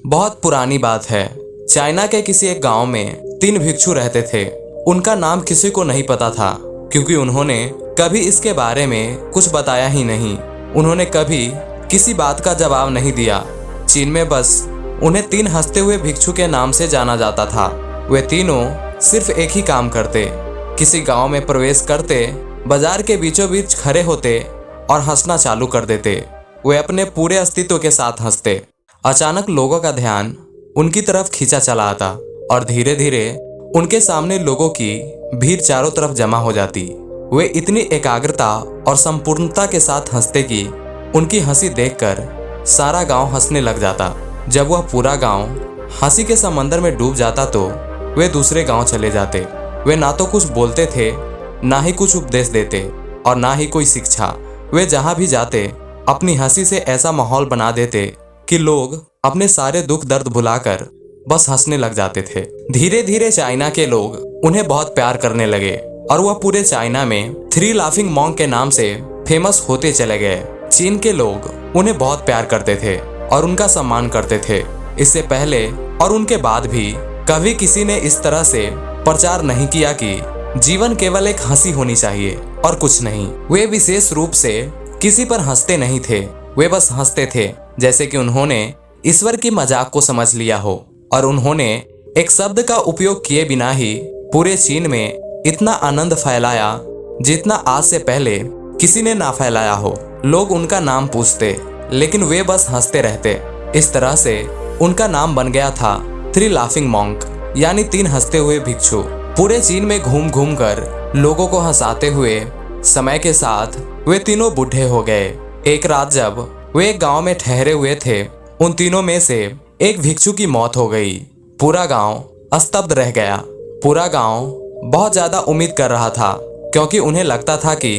बहुत पुरानी बात है। चाइना के किसी एक गांव में 3 भिक्षु रहते थे। उनका नाम किसी को नहीं पता था, क्योंकि उन्होंने कभी इसके बारे में कुछ बताया ही नहीं। उन्होंने कभी किसी बात का जवाब नहीं दिया। चीन में बस उन्हें 3 हंसते हुए भिक्षु के नाम से जाना जाता था। वे तीनों सिर्फ एक ही काम करते, किसी गांव में प्रवेश करते, बाजार के बीचों बीच खड़े होते और हंसना चालू कर देते। वे अपने पूरे अस्तित्व के साथ हंसते। अचानक लोगों का ध्यान उनकी तरफ खींचा चला आता और धीरे धीरे उनके सामने लोगों की भीड़ चारों तरफ जमा हो जाती। वे इतनी एकाग्रता और संपूर्णता के साथ हंसते कि उनकी हंसी देखकर सारा गांव हंसने लग जाता। जब वह पूरा गांव हंसी के समंदर में डूब जाता तो वे दूसरे गांव चले जाते। वे ना तो कुछ बोलते थे, ना ही कुछ उपदेश देते और ना ही कोई शिक्षा। वे जहां भी जाते अपनी हंसी से ऐसा माहौल बना देते कि लोग अपने सारे दुख दर्द भुलाकर बस हंसने लग जाते थे। धीरे धीरे चाइना के लोग उन्हें बहुत प्यार करने लगे और वह पूरे चाइना में 3 लाफिंग मॉन्क के नाम से फेमस होते चले गए। चीन के लोग उन्हें बहुत प्यार करते थे और उनका सम्मान करते थे। इससे पहले और उनके बाद भी कभी किसी ने इस तरह से प्रचार नहीं किया कि जीवन केवल एक हंसी होनी चाहिए और कुछ नहीं। वे विशेष रूप से किसी पर हंसते नहीं थे, वे बस हंसते थे जैसे कि उन्होंने ईश्वर की मजाक को समझ लिया हो। और उन्होंने एक शब्द का उपयोग किए बिना ही पूरे चीन में इतना आनंद फैलाया जितना आज से पहले किसी ने ना फैलाया हो। लोग उनका नाम पूछते, लेकिन वे बस हंसते रहते। इस तरह से उनका नाम बन गया था 3 लाफिंग मॉन्क, यानी 3 हंसते हुए भिक्षु। पूरे चीन में घूम घूम कर लोगों को हंसाते हुए समय के साथ वे तीनों बूढ़े हो गए। एक रात जब वे एक गांव में ठहरे हुए थे, उन तीनों में से एक भिक्षु की मौत हो गई। पूरा गांव स्तब्ध रह गया। पूरा गांव बहुत ज्यादा उम्मीद कर रहा था, क्योंकि उन्हें लगता था कि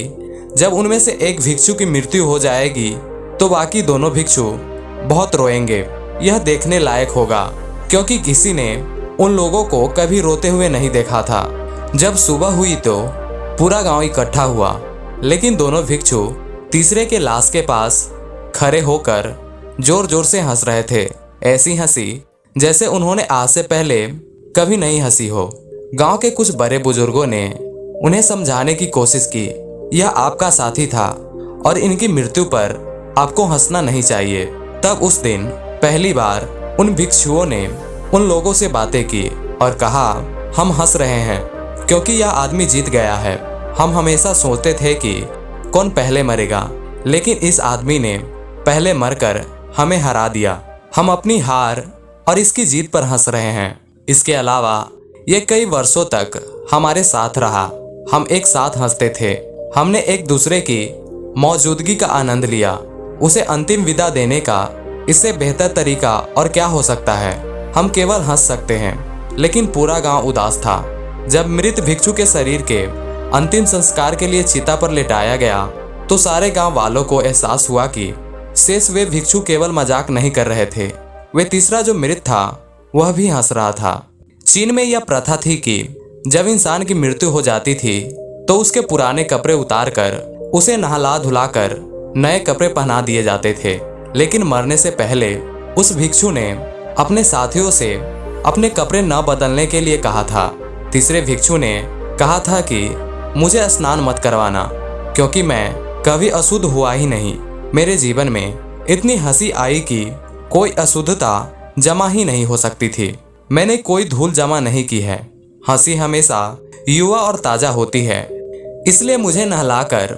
जब उनमें से एक भिक्षु की मृत्यु हो जाएगी तो बाकी दोनों भिक्षु बहुत रोएंगे। यह देखने लायक होगा, क्योंकि किसी ने उन लोगों को कभी रोते हुए नहीं देखा था। जब सुबह हुई तो पूरा गांव इकट्ठा हुआ, लेकिन दोनों भिक्षु तीसरे के लाश के पास खड़े होकर जोर जोर से हंस रहे थे। ऐसी हंसी जैसे उन्होंने आज से पहले कभी नहीं हंसी हो। गांव के कुछ बड़े बुजुर्गों ने उन्हें समझाने की कोशिश की, यह आपका साथी था और इनकी मृत्यु पर आपको हंसना नहीं चाहिए। तब उस दिन पहली बार उन भिक्षुओं ने उन लोगों से बातें की और कहा, हम हंस रहे हैं क्योंकि यह आदमी जीत गया है। हम हमेशा सोचते थे कि कौन पहले मरेगा, लेकिन इस आदमी ने पहले मरकर हमें हरा दिया। हम अपनी हार और इसकी जीत पर हंस रहे हैं। इसके अलावा ये कई वर्षों तक हमारे साथ रहा। हम एक साथ हंसते थे। हमने एक दूसरे की मौजूदगी का आनंद लिया। उसे अंतिम विदा देने का इससे बेहतर तरीका और क्या हो सकता है। हम केवल हंस सकते हैं। लेकिन पूरा गांव उदास था। जब मृत भिक्षु के शरीर के अंतिम संस्कार के लिए चिता पर लिटाया गया तो सारे गांव वालों को एहसास हुआ कि शेष वे भिक्षु केवल मजाक नहीं कर रहे थे। वे तीसरा जो मृत था वह भी हंस रहा था। चीन में यह प्रथा थी कि जब इंसान की मृत्यु हो जाती थी तो उसके पुराने कपड़े उतारकर उसे नहला धुलाकर नए कपड़े पहना दिए जाते थे। लेकिन मरने से पहले उस भिक्षु ने अपने साथियों से अपने कपड़े न बदलने के लिए कहा था। तीसरे भिक्षु ने कहा था कि मुझे स्नान मत करवाना, क्योंकि मैं कभी अशुद्ध हुआ ही नहीं। मेरे जीवन में इतनी हंसी आई कि कोई अशुद्धता जमा ही नहीं हो सकती थी। मैंने कोई धूल जमा नहीं की है। हंसी हमेशा युवा और ताजा होती है, इसलिए मुझे नहलाकर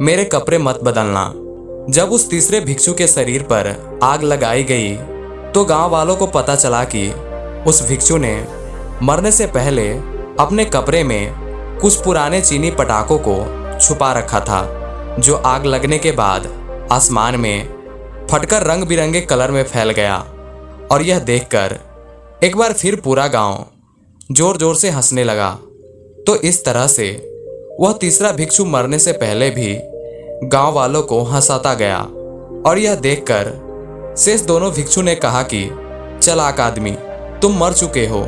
मेरे कपड़े मत बदलना। जब उस तीसरे भिक्षु के शरीर पर आग लगाई गई तो गांव वालों को पता चला कि उस भिक्षु ने मरने से पहले अपने कपड़े में कुछ पुराने चीनी पटाखों को छुपा रखा था, जो आग लगने के बाद आसमान में फटकर रंग बिरंगे कलर में फैल गया। और यह देखकर एक बार फिर पूरा गांव जोर जोर से हंसने लगा। तो इस तरह से वह तीसरा भिक्षु मरने से पहले भी गांव वालों को हंसाता गया। और यह देखकर शेष दोनों भिक्षु ने कहा कि चालाक आदमी, तुम मर चुके हो,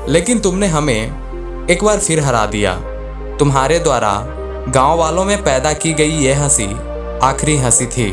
लेकिन तुमने हमें एक बार फिर हरा दिया। तुम्हारे द्वारा गांव वालों में पैदा की गई यह हंसी आखिरी हंसी थी।